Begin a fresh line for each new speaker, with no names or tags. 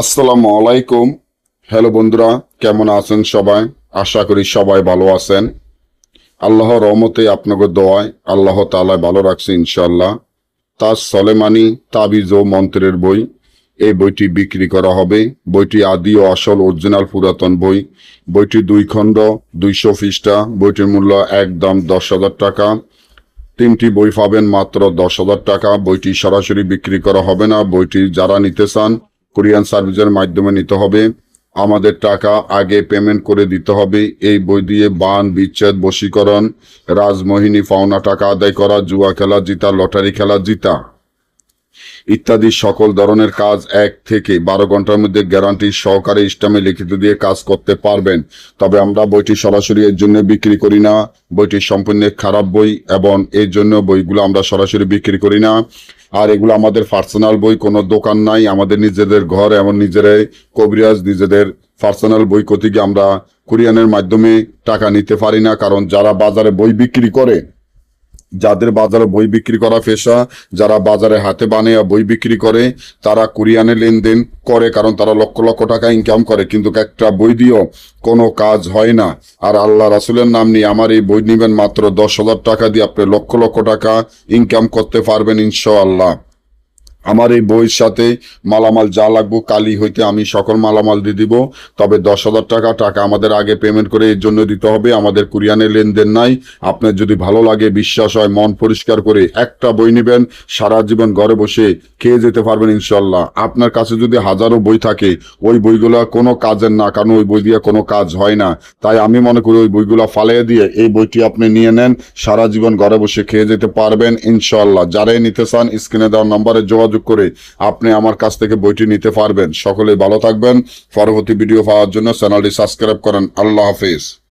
আসসালামু আলাইকুম। হ্যালো বন্ধুরা, কেমন আছেন সবাই? আশা করি সবাই ভালো আছেন। আল্লাহর রহমতে আপনাদের দোয়ায় আল্লাহ তাআলা ভালো রাখছে ইনশাআল্লাহ। তাজ সলেমানি তাবিজ ও মন্ত্রের বই, এই বইটি বিক্রি করা হবে। বইটি আদি ও আসল অরিজিনাল পুরাতন বই। বইটি 2 খণ্ড, 200 পৃষ্ঠা। বইটির মূল্য একদম 10,000 টাকা। 3টি বই পাবেন মাত্র 10,000 টাকা। বইটি সরাসরি বিক্রি করা হবে না। বইটি যারা নিতে চান কুরিয়ান সার্ভিসের মাধ্যমে নিতে হবে। আমাদের টাকা আগে পেমেন্ট করে দিতে হবে। এই বই দিয়ে বান, বিচ্ছেদ, বশীকরণ, রাজমোহিনী, পাওনা টাকা আদায় করা, জুয়া খেলা জিতা, লটারি খেলা জিতা ইত্যাদি সকল ধরনের কাজ 1 থেকে 12 ঘন্টার মধ্যে গ্যারান্টি সহকারে স্ট্যাম্পে লিখিত দিয়ে কাজ করতে পারবেন। তবে আমরা বইটি সরাসরি এর জন্য বিক্রি করি না। বইটি সম্পূর্ণ খারাপ বই এবং এর জন্য বইগুলো আমরা সরাসরি বিক্রি করি না। আর এগুলো আমাদের পার্সোনাল বই, কোনো দোকান নাই। আমাদের নিজেদের ঘর এবং নিজেরাই কবিরাজ, নিজেদের পার্সোনাল বই থেকে আমরা কুরিয়ানের মাধ্যমে টাকা নিতে পারি না। কারণ যারা বাজারে বই বিক্রি করে, যাদের বাজারে বই বিক্রি করা পেশা, যারা বাজারে হাতে বানিয়ে বই বিক্রি করে, তারা কুরিয়ানে লেনদেন করে, কারণ তারা লক্ষ লক্ষ টাকা ইনকাম করে। কিন্তু একটা বই দিয়েও কোনো কাজ হয় না। আর আল্লাহ রাসূলের নাম নিয়ে আমার এই বই নিবেন মাত্র 10,000 টাকা দিয়ে আপনি লক্ষ লক্ষ টাকা ইনকাম করতে পারবেন ইনশাআল্লাহ। আমার এই বইয়ের সাথে মালামাল যা লাগবে কালি হইতে আমি সকল মালামাল দিয়ে দিব। তবে 10,000 টাকা আমাদের আগে পেমেন্ট করে এর জন্য দিতে হবে। আমাদের কুরিয়ানে লেনদেন নাই। আপনার যদি ভালো লাগে, বিশ্বাস হয়, মন পরিষ্কার করে একটা বই নেবেন, সারা জীবন ঘরে বসে খেয়ে যেতে পারবেন ইনশাল্লাহ। আপনার কাছে যদি হাজারো বই থাকে, ওই বইগুলো কোনো কাজের না, কারণ ওই বই দিয়ে কোনো কাজ হয় না। তাই আমি মনে করি ওই বইগুলো ফালিয়ে দিয়ে এই বইটি আপনি নিয়ে নেন, সারা জীবন ঘরে বসে খেয়ে যেতে পারবেন ইনশাল্লাহ। যারাই নিতে চান স্ক্রিনে দেওয়া নম্বরে যোগাযোগ করে আপনি আমার কাছ থেকে বইটি নিতে পারবেন। সকলেই ভালো থাকবেন। পরবর্তী ভিডিও পাওয়ার জন্য চ্যানেলটি সাবস্ক্রাইব করেন। আল্লাহ হাফেজ।